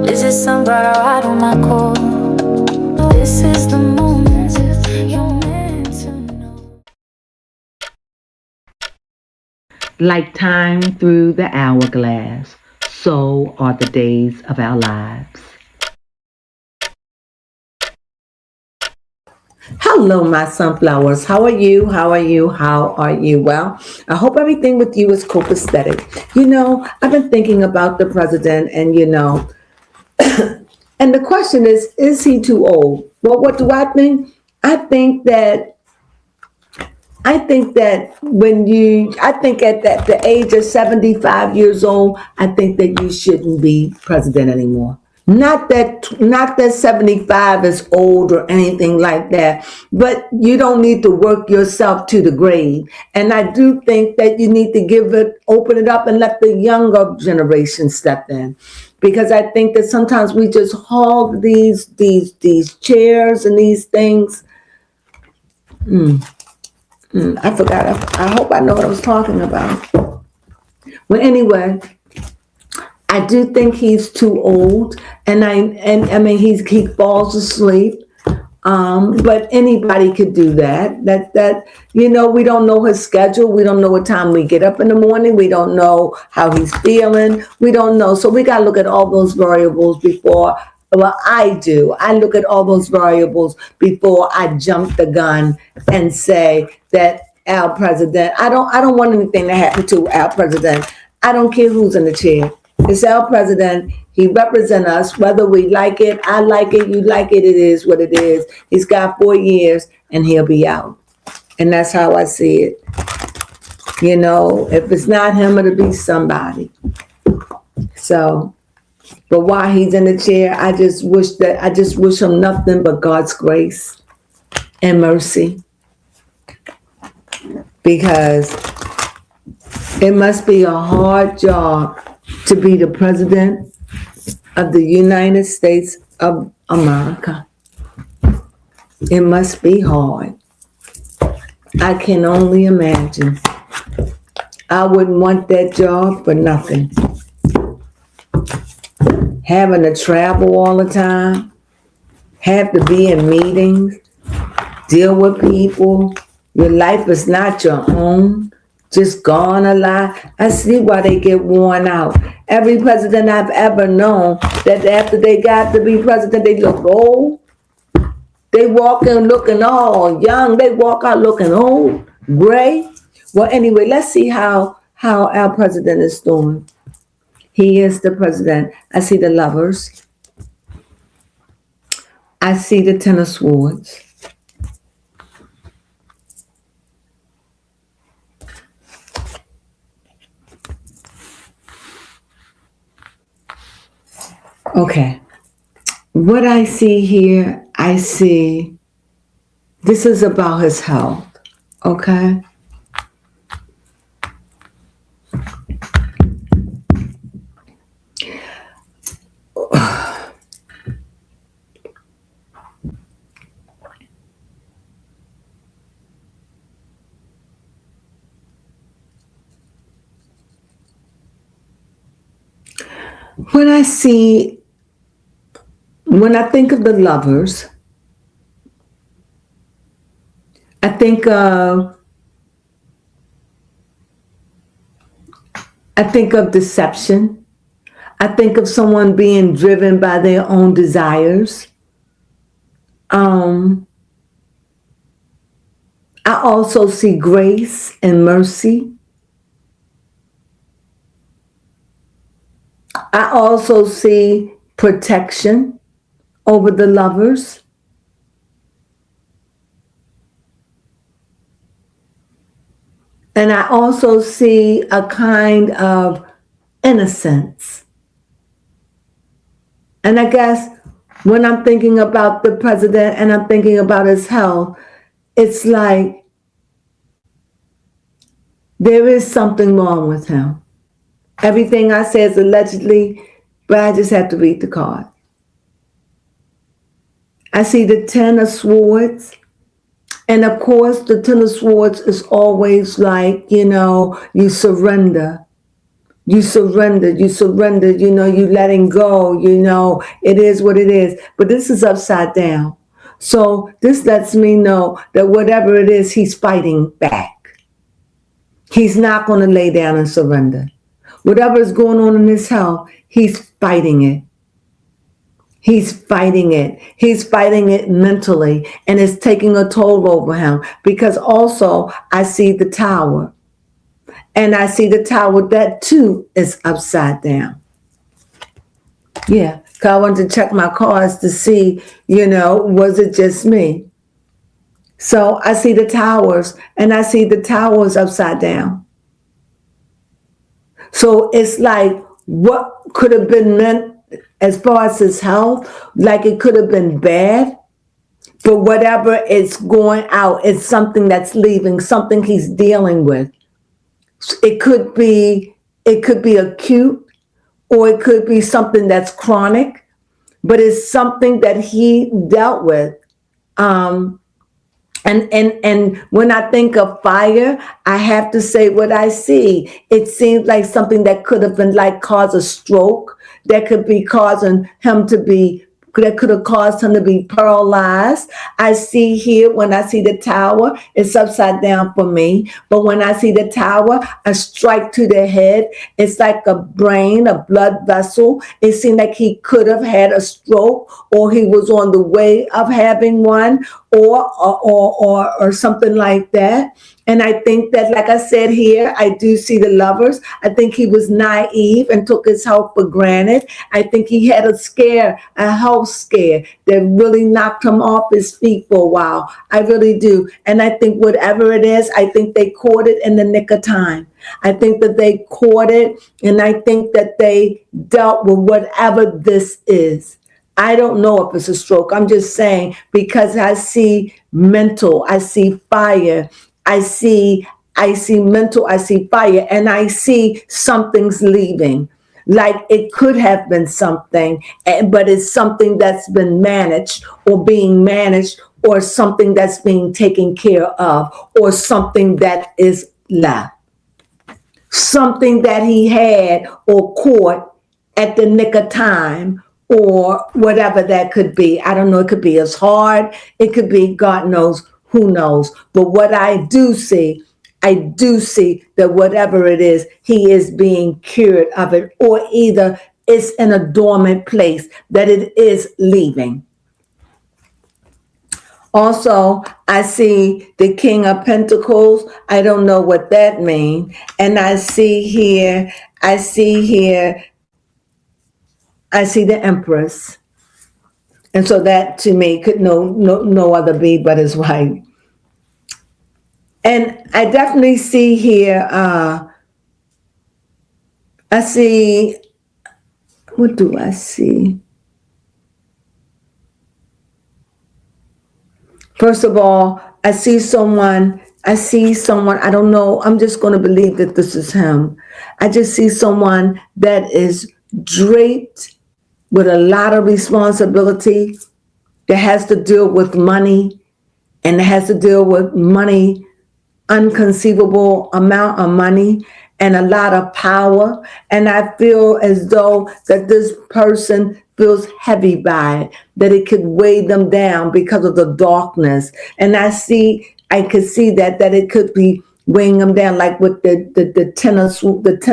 Is it somebody right on my call? This is the moment you're meant to know. Like time through the hourglass, so are the days of our lives. Hello, my sunflowers. How are you? How are you? How are you? Well, I hope everything with you is copacetic. I've been thinking about the president and the question is he too old? Well, what do I think? I think that I think at the age of 75 years old, I think that you shouldn't be president anymore. Not that 75 is old or anything like that, but you don't need to work yourself to the grave. And I do think that you need to open it up and let the younger generation step in. Because I think that sometimes we just hog these chairs and these things. I forgot. I hope I know what I was talking about. Well, anyway, I do think he's too old, and I mean he falls asleep. But anybody could do that. We don't know his schedule. We don't know what time we get up in the morning. We don't know how he's feeling. We don't know. So we gotta look at all those variables before. Well, I do. I look at all those variables before I jump the gun and say that our president. I don't want anything to happen to our president. I don't care who's in the chair. It's our president. He represents us, whether we like it, I like it, you like it, it is what it is. He's got 4 years and he'll be out. And that's how I see it. If it's not him, it'll be somebody. So, but while he's in the chair, I just wish him nothing but God's grace and mercy. Because it must be a hard job to be the president of the United States of America. It must be hard. I can only imagine. I wouldn't want that job for nothing. Having to travel all the time, have to be in meetings, deal with people. Your life is not your own. Just gone a lot. I see why they get worn out. Every president I've ever known, that after they got to be president, they look old. They walk in looking all young. They walk out looking old, gray. Well, anyway, let's see how our president is doing. He is the president. I see the lovers. I see the 10 of swords. Okay. What I see here, this is about his health. Okay. When I think of the lovers, I think of deception. I think of someone being driven by their own desires. I also see grace and mercy. I also see protection over the lovers. And I also see a kind of innocence. And I guess when I'm thinking about the president and I'm thinking about his health, it's like there is something wrong with him. Everything I say is allegedly, but I just have to read the card. I see the 10 of swords. And of course, the 10 of swords is always like, you surrender. You surrendered, you letting go, it is what it is. But this is upside down. So this lets me know that whatever it is, he's fighting back. He's not going to lay down and surrender. Whatever is going on in his health, he's fighting it. He's fighting it. He's fighting it mentally, and it's taking a toll over him. Because also, I see the tower. And I see the tower, that too is upside down. Yeah, because I wanted to check my cards to see, was it just me? So I see the towers, and I see the towers upside down. So it's like, what could have been meant as far as his health, like it could have been bad, but whatever is going out, it's something that's leaving, something he's dealing with. It could be acute, or it could be something that's chronic, but it's something that he dealt with. And when I think of fire, I have to say what I see. It seems like something that could have been like cause a stroke, that could have caused him to be paralyzed. I see here, when I see the tower, it's upside down for me. But when I see the tower, a strike to the head, it's like a brain, a blood vessel. It seemed like he could have had a stroke, or he was on the way of having one, or something like that. And I think that, like I said here, I do see the Lovers. I think he was naive and took his health for granted. I think he had a health scare that really knocked him off his feet for a while. I really do. And I think whatever it is, I think they caught it in the nick of time. I think that they caught it, and I think that they dealt with whatever this is. I don't know if it's a stroke. I'm just saying, because I see mental, I see fire, I see mental, I see fire, and I see something's leaving. Like it could have been something, but it's something that's been managed or being managed, or something that's being taken care of, or something that is left. Something that he had or caught at the nick of time, or whatever that could be. I don't know. It could be his heart. It could be God knows, who knows. But what I do see that whatever it is, he is being cured of it, or either it's in a dormant place, that it is leaving. Also, I see the King of Pentacles. I don't know what that means. And I see here, I see the Empress. And so that to me could no other be but his wife. And I definitely see here, I see, what do I see? First of all, I see someone, I don't know, I'm just going to believe that this is him. I just see someone that is draped with a lot of responsibility, that has to deal with money, and has to deal with money, unconceivable amount of money, and a lot of power. And I feel as though that this person feels heavy by it, that it could weigh them down because of the darkness. And I could see that it could be weighing them down, like with the ten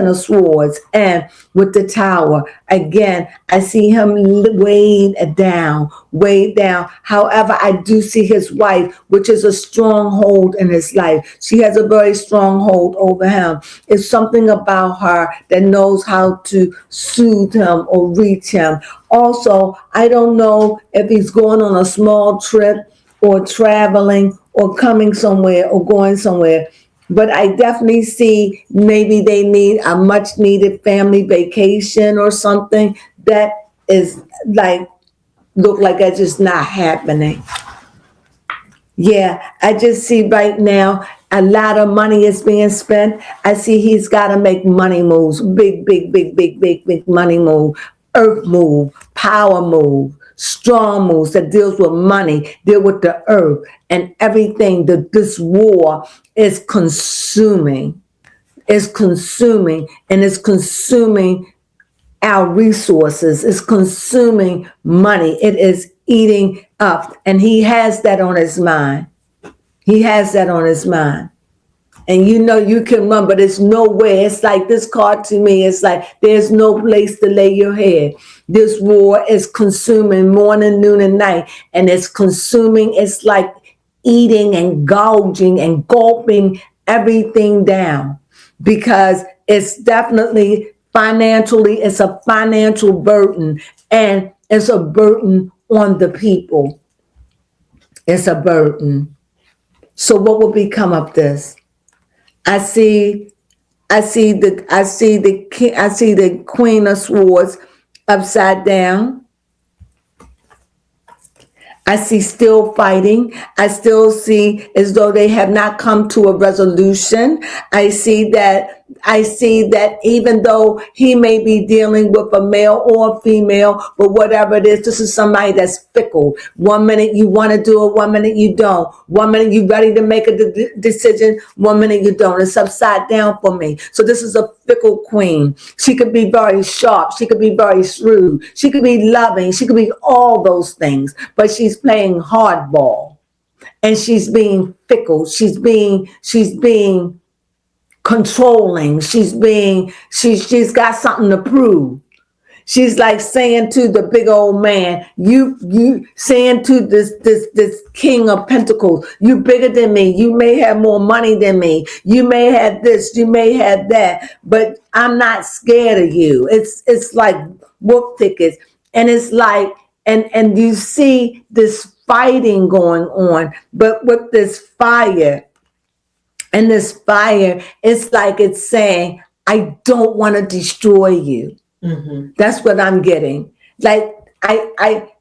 of swords, and with the tower. Again, I see him weighed down. However, I do see his wife, which is a stronghold in his life. She has a very strong hold over him. It's something about her that knows how to soothe him or reach him. Also, I don't know if he's going on a small trip, or traveling, or coming somewhere, or going somewhere. But I definitely see maybe they need a much needed family vacation or something that is look like it's just not happening. Yeah, I just see right now a lot of money is being spent. I see he's got to make money moves, big money move, earth move, power move, strong moves that deals with money, deal with the earth and everything that this war is consuming. is consuming, and it's consuming our resources. It's consuming money. It is eating up. And he has that on his mind. He has that on his mind. And you know you can run, but it's nowhere. It's like this card to me. It's like there's no place to lay your head. This war is consuming morning, noon, and night. And it's consuming. It's like eating and gouging and gulping everything down, because it's definitely financially, it's a financial burden, and it's a burden on the people. It's a burden. So what will become of this? I see the Queen of Swords upside down. I see still fighting. I still see as though they have not come to a resolution. I see that even though he may be dealing with a male or a female, but whatever it is, this is somebody that's fickle. 1 minute you want to do it, 1 minute you don't. 1 minute you're ready to make a decision, 1 minute you don't. It's upside down for me. So this is a fickle queen. She could be very sharp. She could be very shrewd. She could be loving. She could be all those things, but she's playing hardball, and she's being fickle. She's being controlling. She's got something to prove. She's like saying to the big old man, you saying to this king of pentacles, you bigger than me. You may have more money than me. You may have this, you may have that, but I'm not scared of you. It's like wolf tickets. And it's like, and you see this fighting going on, but with this fire, and this fire, it's like it's saying, I don't want to destroy you. Mm-hmm. That's what I'm getting. Like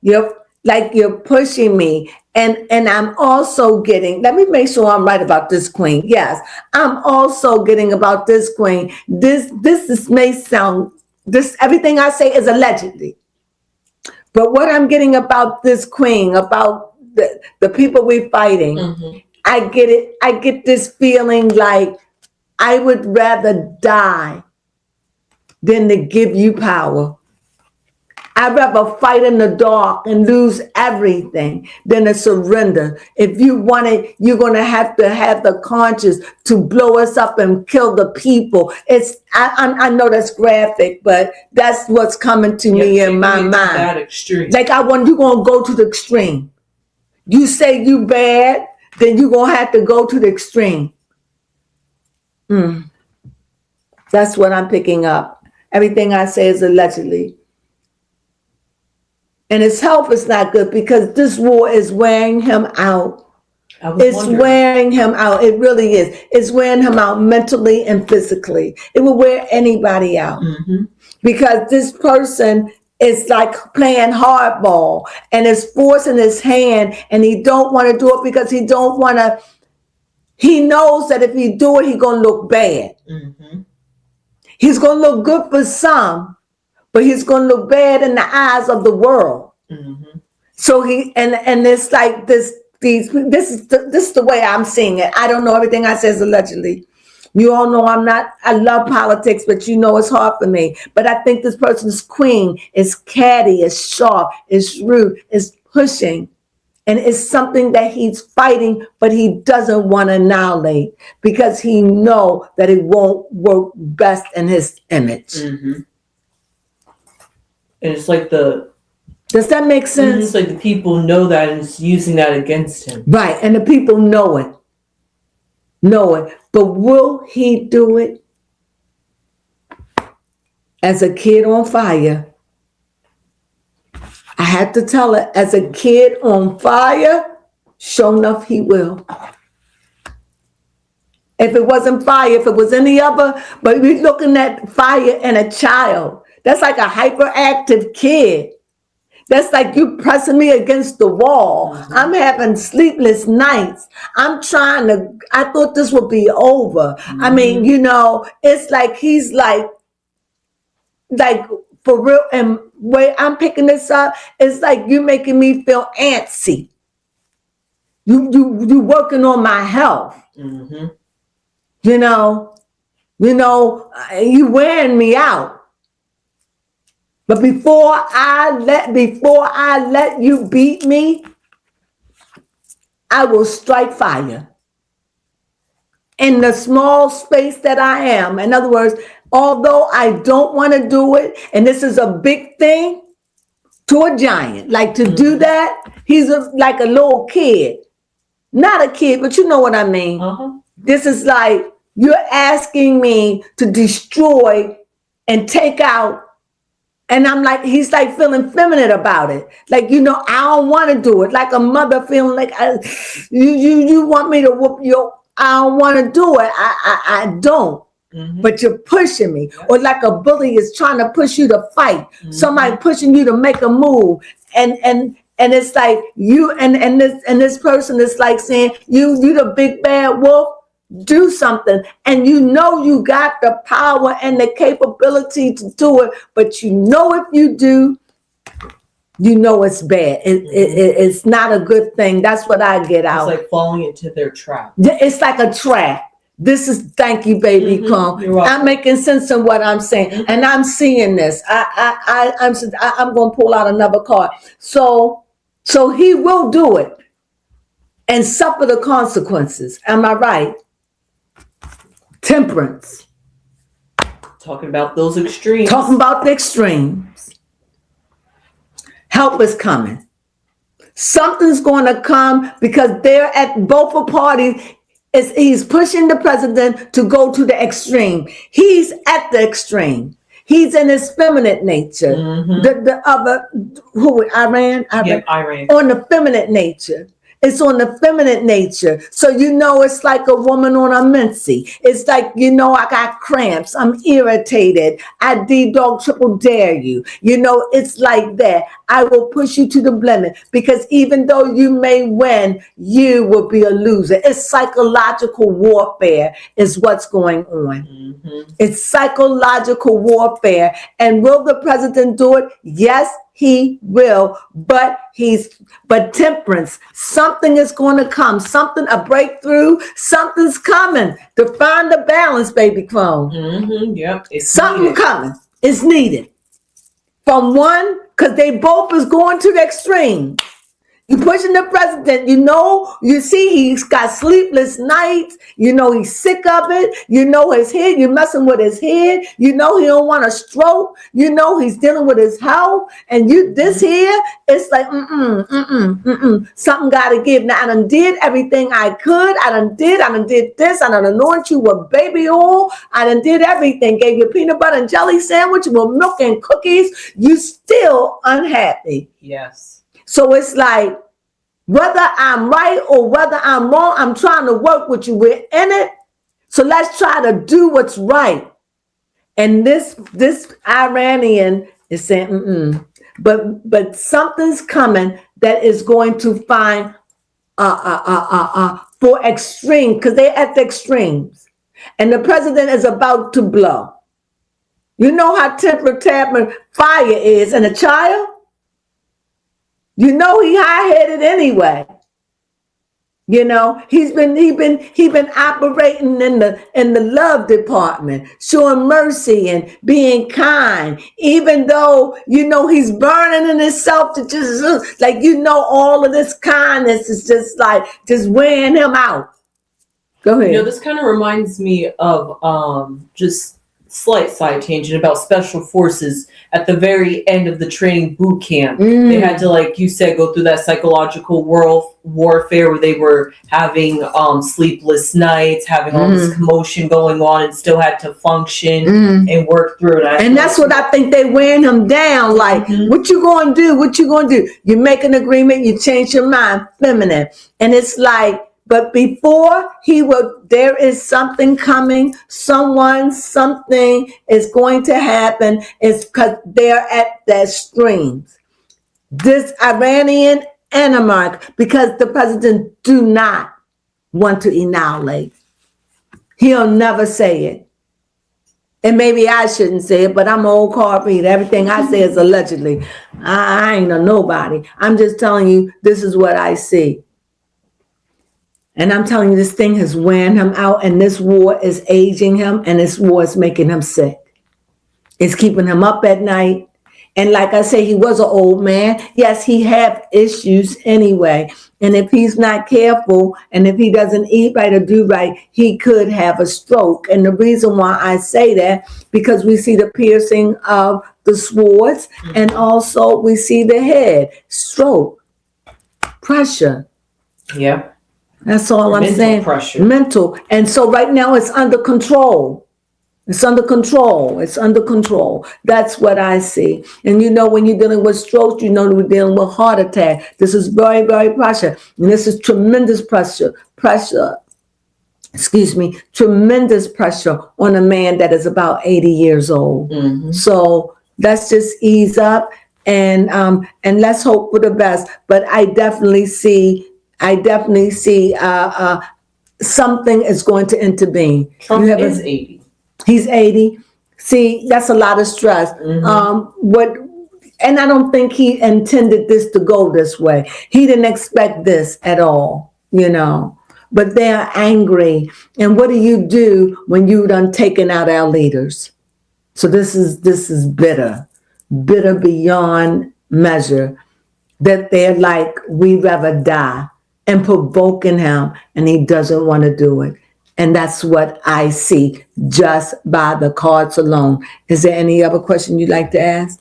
you're pushing me. And I'm also getting, let me make sure I'm right about this queen. Yes, I'm also getting about this queen. This may sound, everything I say is allegedly. But what I'm getting about this queen, about the people we're fighting, mm-hmm. I get it. I get this feeling like I would rather die than to give you power. I'd rather fight in the dark and lose everything than to surrender. If you want it, you're going to have the conscience to blow us up and kill the people. I know that's graphic, but that's what's coming to me in my mind. That extreme. Like you're going to go to the extreme. You say you bad, then you're going to have to go to the extreme. That's what I'm picking up. Everything I say is allegedly. And his health is not good because this war is wearing him out. It's wearing him out. It really is. It's wearing him out mentally and physically. It will wear anybody out. Mm-hmm. Because this person is like playing hardball and is forcing his hand, and he don't want to do it because he don't want to. He knows that if he do it, he's going to look bad. Mm-hmm. He's going to look good for some, but he's going to look bad in the eyes of the world. Mm-hmm. So and it's like this is the way I'm seeing it. I don't know, everything I say is allegedly. You all know I love politics, but you know it's hard for me. But I think this person's queen is catty, is sharp, is rude, is pushing. And it's something that he's fighting, but he doesn't want to annihilate because he knows that it won't work best in his image. Mm-hmm. And it's like does that make sense? It's like the people know that and it's using that against him. Right, and the people know it. But will he do it? As a kid on fire, I had to tell her, as a kid on fire, sure enough, he will. If it wasn't fire, if it was any other, but we're looking at fire in a child. That's like a hyperactive kid. That's like you pressing me against the wall. Mm-hmm. I'm having sleepless nights. I thought this would be over. Mm-hmm. I mean, it's like he's like for real. And way I'm picking this up, it's like you making me feel antsy. You working on my health. Mm-hmm. You wearing me out. But before I let you beat me, I will strike fire in the small space that I am. In other words, although I don't want to do it, and this is a big thing to a giant, like to do that, he's like a little kid. Not a kid, but you know what I mean. This is like you're asking me to destroy and take out. And I'm like, he's like feeling feminine about it. Like, I don't want to do it. Like a mother feeling like, you want me to whoop your, I don't want to do it. I don't. But you're pushing me. Or like a bully is trying to push you to fight. Somebody pushing you to make a move. And it's like you and this person is like saying, you the big bad wolf. Do something, and you got the power and the capability to do it, but if you do, it's bad. It's not a good thing. That's what I get out. It's like falling into their trap. It's like a trap. Thank you, baby. I'm making sense of what I'm saying, and I'm seeing this. I'm going to pull out another card. So he will do it and suffer the consequences. Am I right? Temperance. Talking about those extremes. Talking about the extremes. Help is coming. Something's going to come because they're at both parties. He's pushing the president to go to the extreme. He's at the extreme. He's in his feminine nature. The other, Iran? Yep, Iran. On the feminine nature. It's on the feminine nature. So, it's like a woman on a mincy. It's like, I got cramps. I'm irritated. I D-dog triple dare you. It's like that. I will push you to the limit because even though you may win, you will be a loser. It's psychological warfare is what's going on. It's psychological warfare. And will the president do it? Yes, he will, but temperance, something is going to come, a breakthrough, something's coming to find the balance, baby Crone. Yep. Something coming is needed from one, because they both is going to the extreme. You pushing the president, you see he's got sleepless nights, he's sick of it, his head, you're messing with his head, he don't want a stroke, he's dealing with his health, and this here, it's like, something gotta give. Now I done did everything I could, I done did this, I done anointed you with baby oil, I done did everything, gave you a peanut butter and jelly sandwich with milk and cookies, you still unhappy. Yes. So it's like, whether I'm right or whether I'm wrong, I'm trying to work with you. We're in it. So let's try to do what's right. And this Iranian is saying, but something's coming that is going to find for extreme, because they're at the extremes. And the president is about to blow. You know how temper fire is in a child? He high-headed anyway. He's been operating in the love department, showing mercy and being kind, even though he's burning in himself to just like all of this kindness is just wearing him out. Go ahead. This kind of reminds me of just slight side tangent about special forces at the very end of the training boot camp. They had to, like you said, go through that psychological warfare where they were having sleepless nights, having all this commotion going on, and still had to function and work through it. And that's what I think they wearing him down. Like, what you gonna do? What you gonna do? You make an agreement, you change your mind, feminine. And it's like, but before there is something coming, something is going to happen. It's because they're at the extremes. This Iranian and America, because the president do not want to annihilate. He'll never say it. And maybe I shouldn't say it, but I'm an old card reader. Everything I say is allegedly. I ain't a nobody. I'm just telling you, this is what I see. And I'm telling you, this thing has wearing him out, and this war is aging him, and this war is making him sick. It's keeping him up at night. And like I say, he was an old man. Yes, he had issues anyway. And if he's not careful, and if he doesn't eat right or do right, he could have a stroke. And the reason why I say that, because we see the piercing of the swords, and also we see the head, stroke, pressure. Yeah. That's all I'm saying. Pressure. Mental. And so right now it's under control. It's under control. It's under control. That's what I see. And you know, when you're dealing with strokes, you know we're dealing with heart attack. This is very, very pressure. And this is tremendous pressure. Tremendous pressure on a man that is about 80 years old. Mm-hmm. So let's just ease up and let's hope for the best. But I definitely see something is going to intervene. Trump is 80. He's 80. See, that's a lot of stress. Mm-hmm. And I don't think he intended this to go this way. He didn't expect this at all, you know. But they're angry. And what do you do when you done taken out our leaders? So this is bitter beyond measure. That they're like, we'd rather die, and provoking him, and he doesn't want to do it. And that's what I see just by the cards alone. Is there any other question you'd like to ask?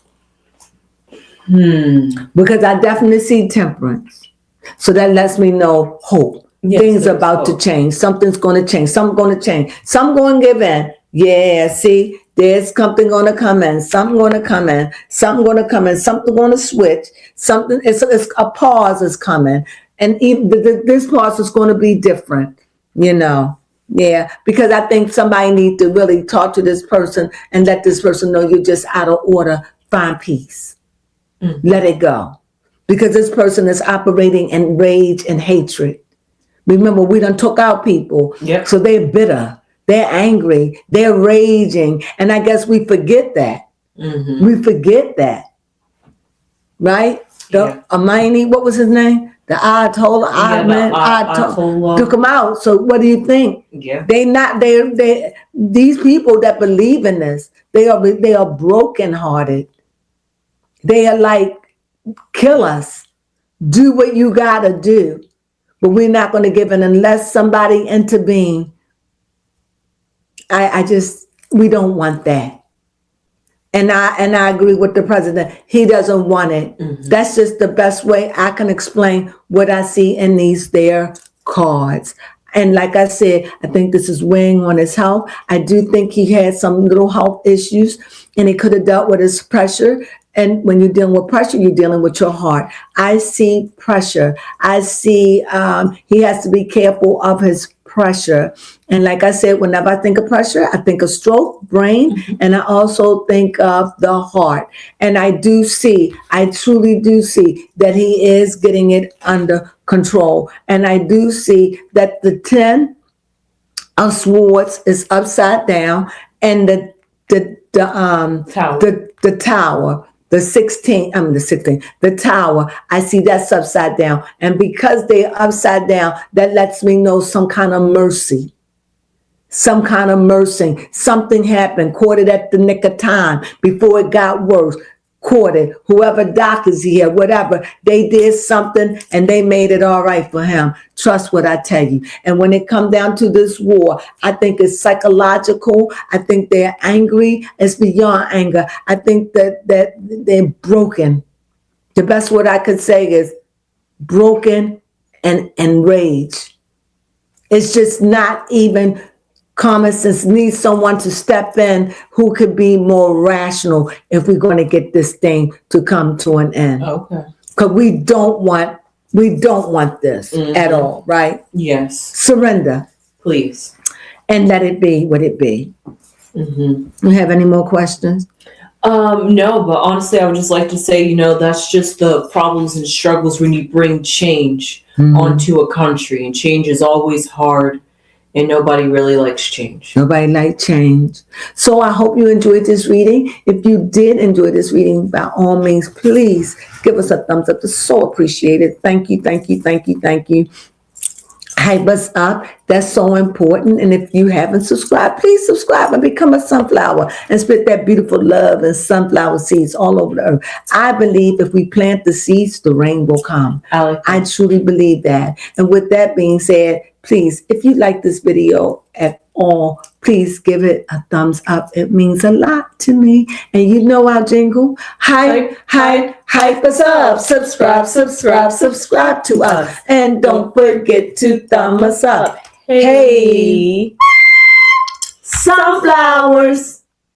Because I definitely see temperance. So that lets me know hope. Yes, things are about to change. Something's going to change. Something's going to change. Some going to give in. Yeah, see, there's something going to come in. Something going to come in. Something going to come in. Something going to switch. Something. It's a pause is coming. And even this pause is going to be different, you know. Yeah, because I think somebody needs to really talk to this person and let this person know you're just out of order. Find peace. Let it go. Because this person is operating in rage and hatred. Remember, we done took out people. Yep. So they're bitter. They're angry. They're raging. And I guess we forget that. Mm-hmm. We forget that. Right? The Amani, what was his name? The Ayatollah took him out. So what do you think? Yeah. These people that believe in this, they are brokenhearted. They are like, kill us. Do what you gotta do. But we're not going to give in unless somebody intervene. We don't want that. And I agree with the president. He doesn't want it. Mm-hmm. That's just the best way I can explain what I see in these there cards. And like I said, I think this is weighing on his health. I do think he had some little health issues, and he could have dealt with his pressure. And when you're dealing with pressure, you're dealing with your heart. I see pressure. I see he has to be careful of his pressure. And like I said, whenever I think of pressure, I think of stroke, brain, and I also think of the heart. And I truly do see that he is getting it under control. And I do see that the 10 of swords is upside down, and the tower. The tower, I see that's upside down. And because they're upside down, that lets me know some kind of mercy. Some kind of mercy. Something happened, caught it at the nick of time before it got worse. Caught it. Whoever doctors here, whatever, they did something and they made it all right for him. Trust what I tell you. And when it comes down to this war, I think it's psychological. I think they're angry. It's beyond anger. I think that they're broken. The best word I could say is broken and enraged. It's just not even common sense. Needs someone to step in who could be more rational if we're going to get this thing to come to an end. Okay. Because we don't want this at all, right? Yes. Surrender, please, and let it be what it be. Mm-hmm. You have any more questions? No, but honestly, I would just like to say, that's just the problems and struggles when you bring change onto a country, and change is always hard. And nobody really likes change. Nobody likes change. So I hope you enjoyed this reading. If you did enjoy this reading, by all means, please give us a thumbs up. It's so appreciated. Thank you, thank you, thank you, thank you. hype us up. That's so important. And if you haven't subscribed, please subscribe and become a sunflower and spread that beautiful love and sunflower seeds all over the earth. I believe if we plant the seeds, the rain will come. I truly believe that. And with that being said, please, if you like this video at all, please give it a thumbs up. It means a lot to me. And you know our jingle, hype us up. Subscribe to us. And don't forget to thumb us up. Hey, sunflowers.